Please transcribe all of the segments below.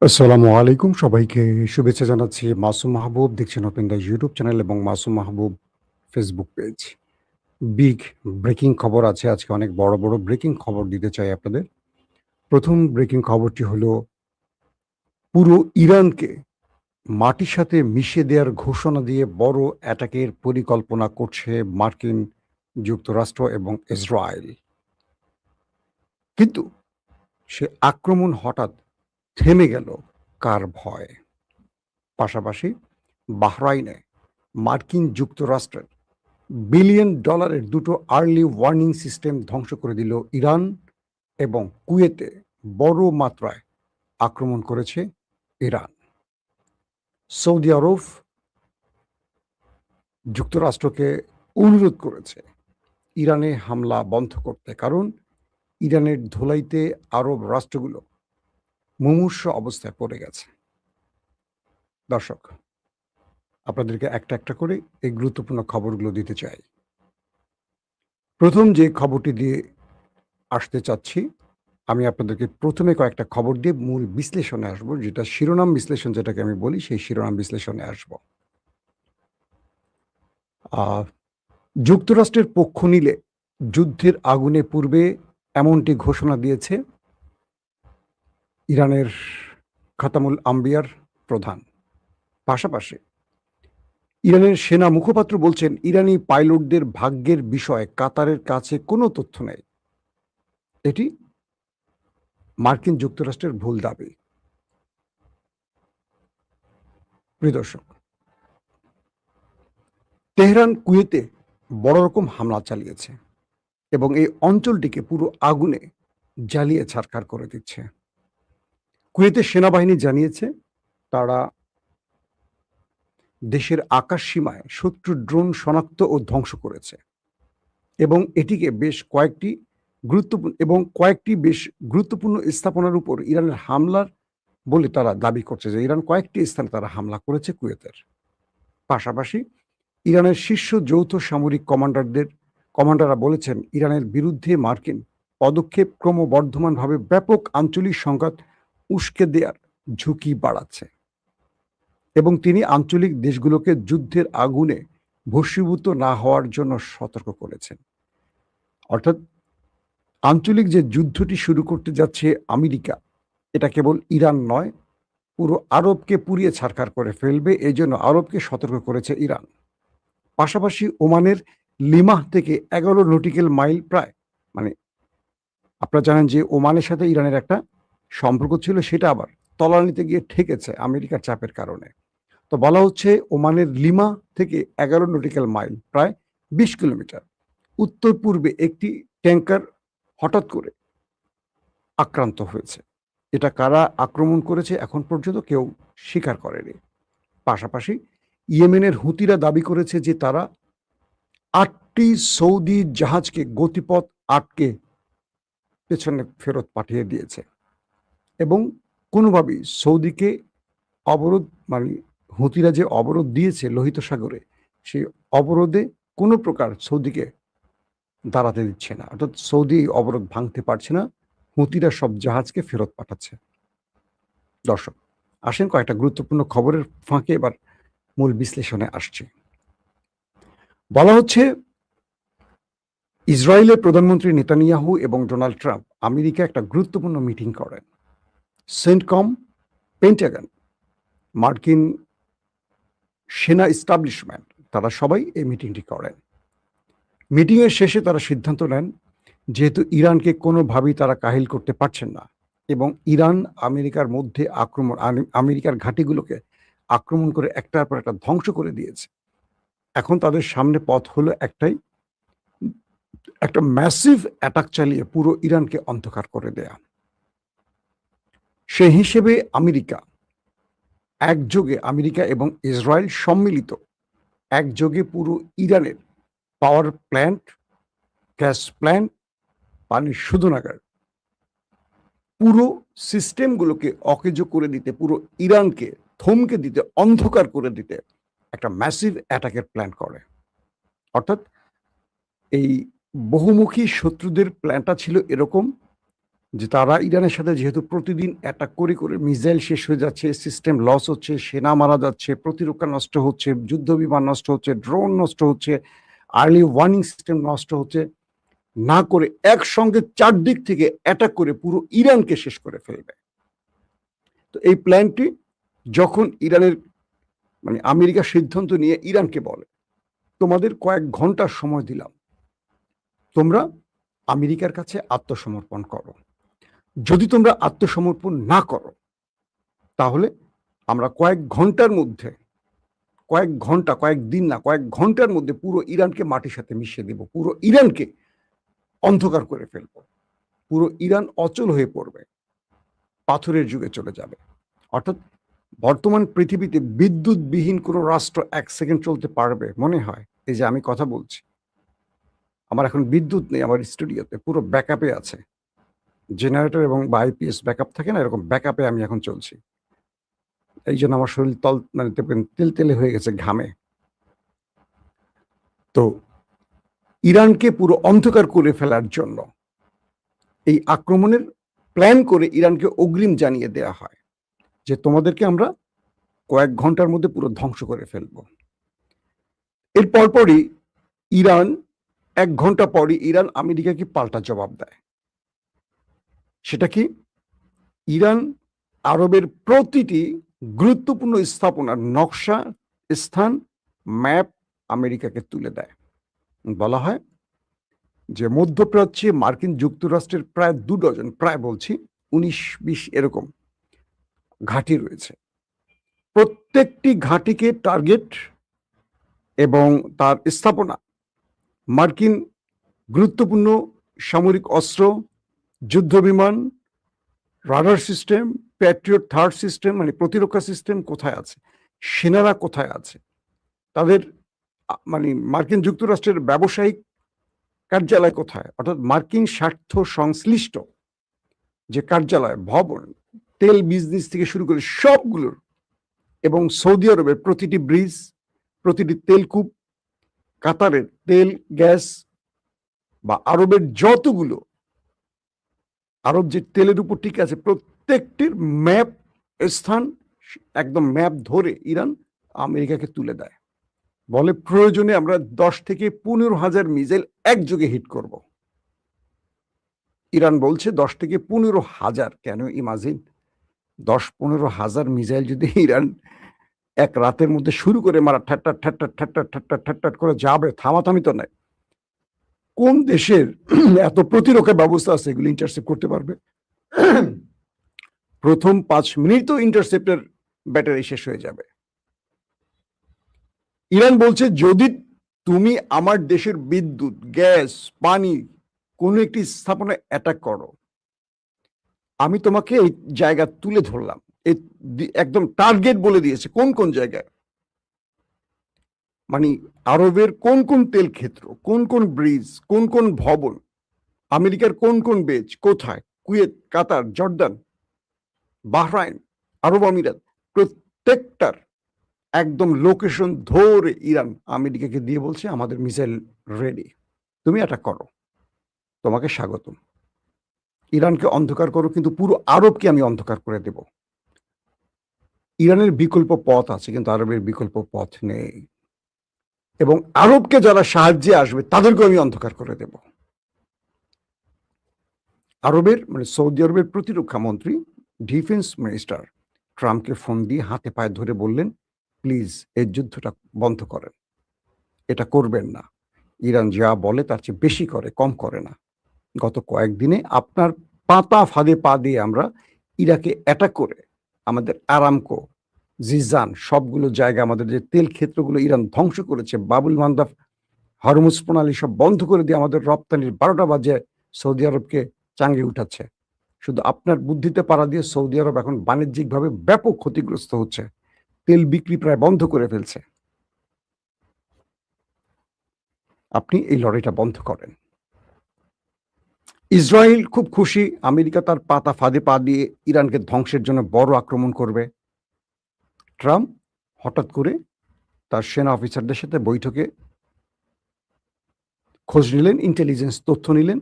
আসসালামু আলাইকুম। সবাইকে শুভেচ্ছা জানাচ্ছি। মাসুম মাহবুব দেখছেন ওপেন দ্য ইউটিউব চ্যানেল এবং মাসুম মাহবুব ফেসবুক পেজ। বিগ ব্রেকিং খবর আছে আজকে অনেক বড় ব্রেকিং খবর দিতে চাই আপনাদের। ১ম ব্রেকিং খবরটি হলো পুরো ইরানকে মাটির সাথে মিশিয়ে দেওয়ার ঘোষণা দিয়ে বড় অ্যাটাকের পরিকল্পনা করছে মার্কিন যুক্তরাষ্ট্র এবং ইসরায়েল। কিন্তু সে আক্রমণ হঠাৎ থেমে গেল কার ভয়ে? পাশাপাশি বাহরাইনে মার্কিন যুক্তরাষ্ট্রের বিলিয়ন ডলারের দুটো আর্লি ওয়ার্নিং সিস্টেম ধ্বংস করে দিল ইরান এবং কুয়েতে বড় মাত্রায় আক্রমণ করেছে ইরান। সৌদি আরব যুক্তরাষ্ট্রকে অনুরোধ করেছে ইরানে হামলা বন্ধ করতে, কারণ ইরানের ধোলাইতে আরব রাষ্ট্রগুলো মুমূর্ষু অবস্থায় পড়ে গেছে। দর্শক, আপনাদেরকে একটা করে এই গুরুত্বপূর্ণ খবরগুলো দিতে চাই। প্রথম যে খবরটি দিয়ে আসতে চাচ্ছি, আমি আপনাদেরকে প্রথমে কয়েকটা খবর দিয়ে মূল বিশ্লেষণে আসবো, যেটা শিরোনাম বিশ্লেষণ যেটাকে আমি বলি, সেই শিরোনাম বিশ্লেষণে আসবো। যুক্তরাষ্ট্রের পক্ষ নিলে যুদ্ধের আগুনে পূর্বে এমনটি ঘোষণা দিয়েছে ইরানের খাতামুল আম্বিয়ার প্রধান। পাশাপাশি ইরানের সেনা মুখপাত্র বলছেন ইরানি পাইলটদের ভাগ্যের বিষয়ে কাতারের কাছে কোনো তথ্য নেই। এটি মার্কিন যুক্তরাষ্ট্রের ভুল দাবি। প্রিয় দর্শক, তেহরান কুয়েতে বড় রকম হামলা চালিয়েছে এবং এই অঞ্চলটিকে পুরো আগুনে জ্বালিয়ে ছারখার করে দিচ্ছে। কুয়েতের সেনাবাহিনী জানিয়েছে তারা দেশের আকাশ সীমায় শত্রুর ড্রোন শনাক্ত ও ধ্বংস করেছে এবং এটিকে কয়েকটি বেশ গুরুত্বপূর্ণ স্থাপনার উপর ইরানের হামলার বলে তারা দাবি করছে যে ইরান কয়েকটি স্থানে তারা হামলা করেছে কুয়েতের। পাশাপাশি ইরানের শীর্ষ যৌথ সামরিক কমান্ডাররা বলেছেন ইরানের বিরুদ্ধে মার্কিন পদক্ষেপ ক্রমবর্ধমানভাবে ব্যাপক আঞ্চলিক সংঘাত উস্কে দেওয়ার ঝুঁকি বাড়াচ্ছে এবং তিনি আঞ্চলিক দেশগুলোকে যুদ্ধের আগুনে ভস্মীভূত না হওয়ার জন্য সতর্ক করেছেন। অর্থাৎ আঞ্চলিক যে যুদ্ধটি শুরু করতে যাচ্ছে আমেরিকা, এটা কেবল ইরান নয়, পুরো আরবকে পুড়িয়ে ছারখার করে ফেলবে, এই জন্য আরবকে সতর্ক করেছে ইরান। পাশাপাশি ওমানের লিমাহ থেকে ১১ নটিক্যাল মাইল প্রায়, মানে আপনারা জানেন যে ওমানের সাথে ইরানের একটা সম্পর্ক ছিল, সেটা আবার তলানিতে গিয়ে ঠেকেছে আমেরিকার চাপের কারণে। তো বলা হচ্ছে ওমানের লিমা থেকে ১১ নটিক্যাল মাইল প্রায় ২০ কিলোমিটার উত্তর পূর্বে একটি ট্যাঙ্কার হঠাৎ করে আক্রান্ত হয়েছে। এটা কারা আক্রমণ করেছে এখন পর্যন্ত কেউ স্বীকার করেনি। পাশাপাশি ইয়েমেনের হুতিরা দাবি করেছে যে তারা ৮টি সৌদি জাহাজকে গতিপথ আটকে পেছনে ফেরত পাঠিয়ে দিয়েছে এবং কোনোভাবেই সৌদিকে অবরোধ, মানে হুতিরা যে অবরোধ দিয়েছে লোহিত সাগরে, সেই অবরোধে কোনো প্রকার সৌদিকে দাঁড়াতে দিচ্ছে না। অর্থাৎ সৌদি অবরোধ ভাঙতে পারছে না, হুতিরা সব জাহাজকে ফেরত পাঠাচ্ছে। দর্শক, আসেন কয়েকটা গুরুত্বপূর্ণ খবরের ফাঁকে এবার মূল বিশ্লেষণে আসছে। বলা হচ্ছে ইসরায়েলের প্রধানমন্ত্রী নেতানিয়াহু এবং ডোনাল্ড ট্রাম্প আমেরিকা একটা গুরুত্বপূর্ণ মিটিং করেন। সেন্টকম, পেন্টাগন, মার্কিন সেনা এস্টাবলিশমেন্ট, তারা সবাই এই মিটিংটি করেন। মিটিংয়ের শেষে তারা সিদ্ধান্ত নেন যেহেতু ইরানকে কোনোভাবেই তারা কাহিল করতে পারছেন না এবং ইরান আমেরিকার মধ্যে আমেরিকার ঘাঁটিগুলোকে আক্রমণ করে একটার পর একটা ধ্বংস করে দিয়েছে, এখন তাদের সামনে পথ হলো একটাই, একটা ম্যাসিভ অ্যাটাক চালিয়ে পুরো ইরানকে অন্ধকার করে দেয়া। সেই হিসেবে আমেরিকা এবং ইসরায়েল সম্মিলিত একযোগে পুরো ইরানের পাওয়ার প্ল্যান্ট, গ্যাস প্ল্যান্ট, পানির শোধনাগার, পুরো সিস্টেমগুলোকে অকেজো করে দিতে, পুরো ইরানকে থমকে দিতে, অন্ধকার করে দিতে একটা ম্যাসিভ অ্যাটাকের প্ল্যান করে। অর্থাৎ এই বহুমুখী শত্রুদের প্ল্যানটা ছিল এরকম যে তারা ইরানের সাথে যেহেতু প্রতিদিন অ্যাটাক করে মিসাইল শেষ হয়ে যাচ্ছে, সিস্টেম লস হচ্ছে, সেনা মারা যাচ্ছে, প্রতিরক্ষা নষ্ট হচ্ছে, যুদ্ধ বিমান নষ্ট হচ্ছে, ড্রোন নষ্ট হচ্ছে, আর্লি ওয়ার্নিং সিস্টেম নষ্ট হচ্ছে, না করে একসঙ্গে চারদিক থেকে অ্যাটাক করে পুরো ইরানকে শেষ করে ফেলবে। তো এই প্ল্যানটি যখন ইরানের মানে আমেরিকা সিদ্ধান্ত নিয়ে ইরানকে বলে, তোমাদের কয়েক ঘন্টার সময় দিলাম, তোমরা আমেরিকার কাছে আত্মসমর্পণ করো। যদি তোমরা আত্মসমর্পণ না করো তাহলে আমরা কয়েক ঘন্টার মধ্যে, কয়েক ঘন্টা, কয়েকদিন না, কয়েক ঘন্টার মধ্যে পুরো ইরানকে মাটির সাথে মিশিয়ে দেব, পুরো ইরানকে অন্ধকার করে ফেলবো, পুরো ইরান অচল হয়ে পড়বে, পাথরের যুগে চলে যাবে। অর্থাৎ বর্তমান পৃথিবীতে বিদ্যুৎবিহীন কোনো রাষ্ট্র 1 সেকেন্ড চলতে পারবে মনে হয়? এই যে আমি কথা বলছি, আমার এখন বিদ্যুৎ নেই, আমার স্টুডিওতে পুরো ব্যাকআপে আছে, জেনারেটর এবং বা আইপিএস ব্যাকআপ থাকে না, এরকম ব্যাকআপে আমি এখন চলছি। এই জন্য আমার শরীর মানে তেলতেলে হয়ে গেছে ঘামে। তো ইরানকে পুরো অন্ধকার করে ফেলার জন্য এই আক্রমণের প্ল্যান করে ইরানকে অগ্রিম জানিয়ে দেয়া হয় যে তোমাদেরকে আমরা কয়েক ঘন্টার মধ্যে পুরো ধ্বংস করে ফেলবো। এর পরপরই ইরান 1 ঘন্টা পরই ইরান আমেরিকাকে পাল্টা জবাব দেয়। সেটা কি? ইরান আরবের প্রতিটি গুরুত্বপূর্ণ স্থাপনার নকশা, স্থান, ম্যাপ আমেরিকাকে তুলে দেয়। বলা হয় যে মধ্যপ্রাচ্যে মার্কিন যুক্তরাষ্ট্রের প্রায় 2 ডজন, প্রায় বলছি 19-20 এরকম ঘাঁটি রয়েছে। প্রত্যেকটি ঘাঁটিকে টার্গেট এবং তার স্থাপনা মার্কিন গুরুত্বপূর্ণ সামরিক অস্ত্র, যুদ্ধ বিমান, radar system, Patriot third system মানে প্রতিরক্ষা সিস্টেম কোথায় আছে, সেনারা কোথায় আছে, তাদের মানে মার্কিন যুক্তরাষ্ট্রের ব্যবসায়িক কার্যালয় কোথায়, অর্থাৎ মার্কিন স্বার্থ সংশ্লিষ্ট যে কার্যালয়, ভবন, তেল বিজনেস থেকে শুরু করে সবগুলোর, এবং সৌদি আরবের প্রতিটি ব্রিজ, প্রতিটি তেলকূপ, কাতারের তেল গ্যাস বা আরবের যতগুলো আরব যে তেলের উপর টিকে আছে প্রত্যেকটির ম্যাপ, স্থান, একদম ম্যাপ ধরে ইরান আমেরিকাকে তুলে দেয়। বলে প্রয়োজনে আমরা 10 থেকে 15,000 মিসাইল একযোগে হিট করব। ইরান বলছে 10 থেকে 15,000। কেন? ইমাজিন 10-15,000 মিসাইল যদি ইরান এক রাতের মধ্যে শুরু করে মারা, ঠাট্টাট ঠাট্টাট ঠাট্টাট ঠাট্টাট ঠাট্টাট করে যাবে, থামাথামি তো নাই। কোন দেশের এত প্রতিরক্ষা ব্যবস্থা আছে এগুলো ইন্টারসেপ্ট করতে পারবে? প্রথম 5 মিনিট তো ইন্টারসেপ্টের ব্যাটারি শেষ হয়ে যাবে। ইরান বলছে যদি তুমি আমার দেশের বিদ্যুৎ, গ্যাস, পানি কোনো একটি স্থাপনায় অ্যাটাক করো, আমি তোমাকে এই জায়গা তুলে ধরলাম। একদম টার্গেট বলে দিয়েছে কোন কোন জায়গায়, মানে আরবের কোন কোন তেল ক্ষেত্র, কোন কোন ব্রিজ, কোন কোন ভবন, আমেরিকার কোন কোন বেজ কোথায়, কুয়েত, কাতার, জর্দান, বাহরাইন, আরব আমিরাত, প্রত্যেকটার একদম লোকেশন ধরে ইরান আমেরিকাকে দিয়ে বলছে আমাদের মিসাইল রেডি, তুমি অ্যাটাক করো, তোমাকে স্বাগতম। ইরানকে অন্ধকার করো, কিন্তু পুরো আরবকে আমি অন্ধকার করে দেব। ইরানের বিকল্প পথ আছে, কিন্তু আরবের বিকল্প পথ নেই। এবং আরবকে যারা সাহায্যে আসবে তাদেরকে আমি অন্ধকার করে দেব। আরবের মানে সৌদি আরবের প্রতিরক্ষা মন্ত্রী, ডিফেন্স মিনিস্টার ট্রাম্পকে ফোন দিয়ে হাতে পায়ে ধরে বললেন, প্লিজ এই যুদ্ধটা বন্ধ করেন, এটা করবেন না। ইরান যা বলে তার চেয়ে বেশি করে, কম করে না। গত কয়েকদিনে আপনার পাতা ফাঁদে পা দিয়ে আমরা ইরাকে অ্যাটাক করে আমাদের আরামকো, জিজান সবগুলো জায়গা, আমাদের যে তেল ক্ষেত্রগুলো ইরান ধ্বংস করেছে, বাবুল মান্দাব, হরমুজ প্রণালী সব বন্ধ করে দিয়ে আমাদের রপ্তানির 12টা বাজে সৌদি আরবকে চাঙ্গে উঠাচ্ছে। শুধু আপনার বুদ্ধিতে পাড়া দিয়ে সৌদি আরব এখন বাণিজ্যিকভাবে ব্যাপক ক্ষতিগ্রস্ত হচ্ছে, তেল বিক্রি প্রায় বন্ধ করে ফেলছে। আপনি এই লড়াইটা বন্ধ করেন। ইসরায়েল খুব খুশি, আমেরিকা তার পাতা ফাঁদে পা দিয়ে ইরানকে ধ্বংসের জন্য বড় আক্রমণ করবে। ট্রাম্প হঠাৎ করে তার সেনা অফিসারদের সাথে বৈঠকে খোঁজ নিলেন, ইন্টেলিজেন্স তথ্য নিলেন,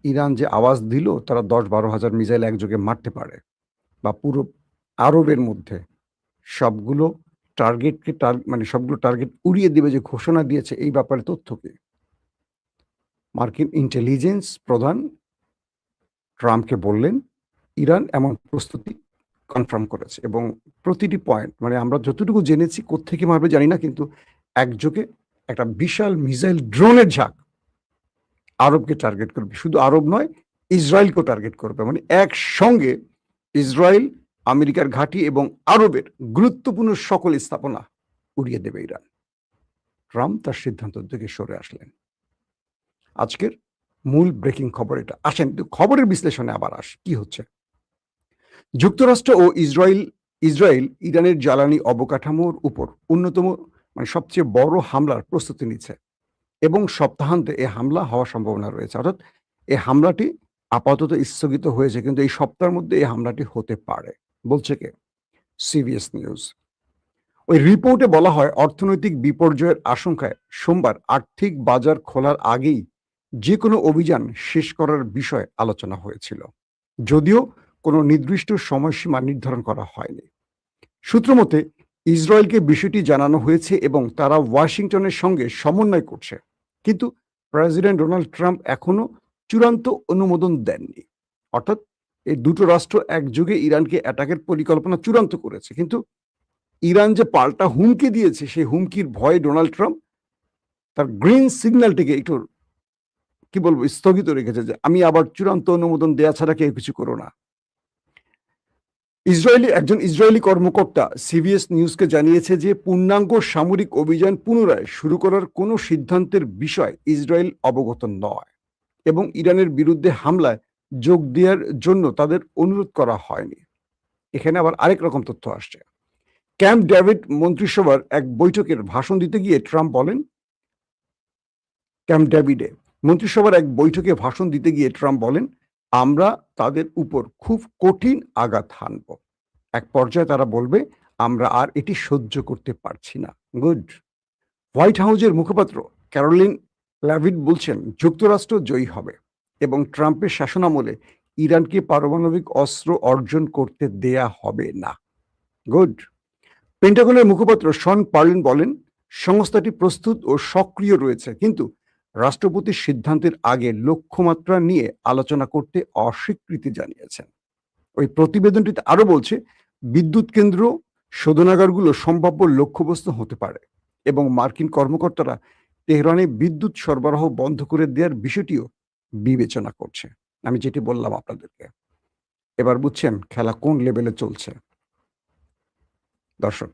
ইরান যে আওয়াজ দিল তারা 10-12 হাজার মিসাইল একযোগে মারতে পারে, বা পুরো আরবের মধ্যে সবগুলো সবগুলো টার্গেট উড়িয়ে দেবে যে ঘোষণা দিয়েছে, এই ব্যাপারে তথ্য কি? মার্কিন ইন্টেলিজেন্স প্রধান ট্রাম্পকে বললেন ইরান এমন প্রস্তুতি কনফার্ম করেছে, এবং প্রতিটি পয়েন্ট আমরা যতটুকু জেনেছি কোত্থেকে মারবে জানি না, কিন্তু একযোগে একটা বিশাল মিসাইল ড্রোনের ঝাঁক আরবকে টার্গেট করবে। শুধু আরব নয়, ইসরায়েলকেও টার্গেট করবে। একসঙ্গে ইসরায়েল, আমেরিকার ঘাঁটি এবং আরবের গুরুত্বপূর্ণ সকল স্থাপনা উড়িয়ে দেবে ইরান। ট্রাম্প তার সিদ্ধান্ত থেকে সরে আসলেন। আজকের মূল ব্রেকিং খবর এটা। আসেন খবরের বিশ্লেষণে আবার কি হচ্ছে। যুক্তরাষ্ট্র ও ইসরায়েল ইরানের জ্বালানি অবকাঠামোর উপর অন্যতম সবচেয়ে বড় হামলার প্রস্তুতি নিচ্ছে, এবং সপ্তাহান্তে এই হামলা হওয়ার সম্ভাবনা রয়েছে। অর্থাৎ এই হামলাটি আপাতত স্থগিত হয়েছে, কিন্তু এই সপ্তাহের মধ্যে এই হামলাটি হতে পারে, বলছে কে? CBS news. ওই রিপোর্টে বলা হয় অর্থনৈতিক বিপর্যয়ের আশঙ্কায় সোমবার আর্থিক বাজার খোলার আগেই যে কোনো অভিযান শেষ করার বিষয়ে আলোচনা হয়েছিল, যদিও কোনো নির্দিষ্ট সময়সীমা নির্ধারণ করা হয়নি। সূত্র মতে ইসরায়েলকে বিষয়টি জানানো হয়েছে এবং তারা ওয়াশিংটনের সঙ্গে সমন্বয় করছে, কিন্তু প্রেসিডেন্ট ডোনাল্ড ট্রাম্প এখনো চূড়ান্ত অনুমোদন দেননি। অর্থাৎ এই দুটো রাষ্ট্র একযোগে ইরানকে অ্যাটাকের পরিকল্পনা চূড়ান্ত করেছে, কিন্তু ইরান যে পাল্টা হুমকি দিয়েছে সেই হুমকির ভয়ে ডোনাল্ড ট্রাম্প তার গ্রিন সিগন্যালটিকে একটু স্থগিত রেখেছে, যে আমি আবার চূড়ান্ত অনুমোদন দেওয়া ছাড়া কেউ কিছু করো না। একজন ইসরায়েলি কর্মকর্তা সিবিএস নিউজকে জানিয়েছে যে পূর্ণাঙ্গ সামরিক অভিযান পুনরায় শুরু করার কোনো সিদ্ধান্তের বিষয় ইসরায়েল অবগত নয়, এবং ইরানের বিরুদ্ধে হামলায় যোগ দেওয়ার জন্য তাদের অনুরোধ করা হয়নি। এখানে আবার আরেক রকম তথ্য আসছে। ক্যাম্প ডেভিড মন্ত্রিসভার এক বৈঠকের ভাষণ দিতে গিয়ে ট্রাম্প বলেন, ক্যাম্প ডেভিডে মন্ত্রিসভার এক বৈঠকে ভাষণ দিতে গিয়ে ট্রাম্প বলেন, আমরা তাদের উপর খুব কঠিন আঘাত হানব। এক পর্যায়ে তারা বলবে আমরা আর এটি সহ্য করতে পারছি না। গুড। হোয়াইট হাউসের মুখপাত্র ক্যারোলিন ল্যাভিট বলছেন যুক্তরাষ্ট্র জয়ী হবে এবং ট্রাম্পের শাসনামলে ইরানকে পারমাণবিক অস্ত্র অর্জন করতে দেয়া হবে না। গুড। পেন্টাগনের মুখপাত্র শন পার্লিন বলেন সংস্থাটি প্রস্তুত ও সক্রিয় রয়েছে, কিন্তু রাষ্ট্রপতির সিদ্ধান্তের আগে লক্ষ্যমাত্রা নিয়ে আলোচনা করতে অস্বীকৃতি জানিয়েছেন। ওই প্রতিবেদনটিতে আরো বলছে বিদ্যুৎ কেন্দ্র, শোধনাগারগুলো সম্ভাব্য লক্ষ্যবস্তু হতে পারে, এবং মার্কিন কর্মকর্তারা তেহরানে বিদ্যুৎ সরবরাহ বন্ধ করে দেওয়ার বিষয়টিও বিবেচনা করছে। আমি যেটি বললাম আপনাদেরকে, এবার বুঝছেন খেলা কোন লেভেলে চলছে। দর্শক,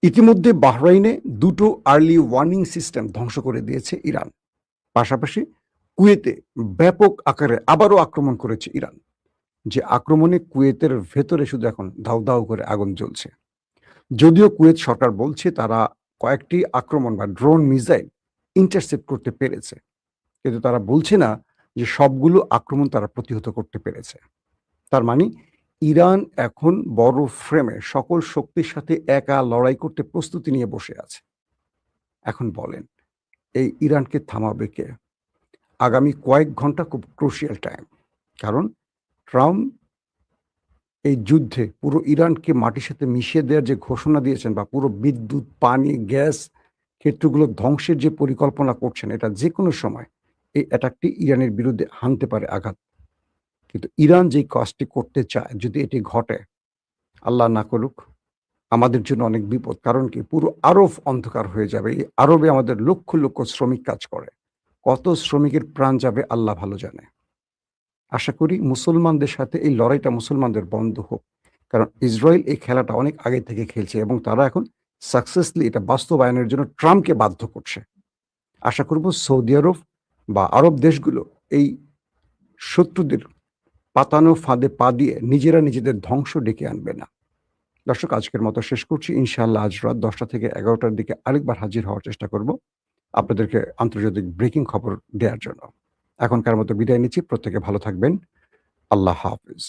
ইতিমধ্যে বাহরাইনে দুটো আর্লি ওয়ার্নিং সিস্টেম ধ্বংস করে দিয়েছে ইরান। পাশাপাশি কুয়েতে ব্যাপক আকারে আবারও আক্রমণ করেছে ইরান, যে আক্রমণে কুয়েতের ভেতরে শুধু এখন দাউ দাউ করে আগুন জ্বলছে। যদিও কুয়েত সরকার বলছে তারা কয়েকটি আক্রমণ বা ড্রোন মিসাইল ইন্টারসেপ্ট করতে পেরেছে, কিন্তু তারা বলছে না যে সবগুলো আক্রমণ তারা প্রতিহত করতে পেরেছে। তার মানে ইরান এখন বড় ফ্রেমে সকল শক্তির সাথে একা লড়াই করতে প্রস্তুতি নিয়ে বসে আছে। এখন বলেন এই ইরানকে থামাবে কে? আগামী কয়েক ঘন্টা খুব ক্রুশিয়াল টাইম, কারণ ট্রাম্প এই যুদ্ধে পুরো ইরানকে মাটির সাথে মিশিয়ে দেওয়ার যে ঘোষণা দিয়েছেন, বা পুরো বিদ্যুৎ, পানি, গ্যাস ক্ষেত্রগুলো ধ্বংসের যে পরিকল্পনা করছেন, এটা যে কোনো সময় এই অ্যাটাকটি ইরানের বিরুদ্ধে হানতে পারে আঘাত। কিন্তু ইরান যে কাজটি করতে চায়, যদি এটি ঘটে, আল্লাহ না করুক, আমাদের জন্য অনেক বিপদ। কারণ কি, পুরো আরব অন্ধকার হয়ে যাবে। এই আরবে আমাদের লক্ষ লক্ষ শ্রমিক কাজ করে, কত শ্রমিকের প্রাণ যাবে আল্লাহ ভালো জানে। আশা করি মুসলমানদের সাথে এই লড়াইটা মুসলমানদের বন্ধ হোক, কারণ ইসরায়েল এই খেলাটা অনেক আগে থেকে খেলছে এবং তারা এখন সাকসেসলি এটা বাস্তবায়নের জন্য ট্রাম্পকে বাধ্য করছে। আশা করব সৌদি আরব বা আরব দেশগুলো এই শত্রুদের পাতানো ফাঁদে পা দিয়ে নিজেরা নিজেদের ধ্বংস ডেকে আনবে না। দর্শক, আজকের মতো শেষ করছি। ইনশাআল্লাহ আজ রাত 10টা থেকে 11টার দিকে আরেকবার হাজির হওয়ার চেষ্টা করব আপনাদেরকে আন্তর্জাতিক ব্রেকিং খবর দেওয়ার জন্য। এখনকার মতো বিদায় নিচ্ছি। প্রত্যেকে ভালো থাকবেন। আল্লাহ হাফিজ।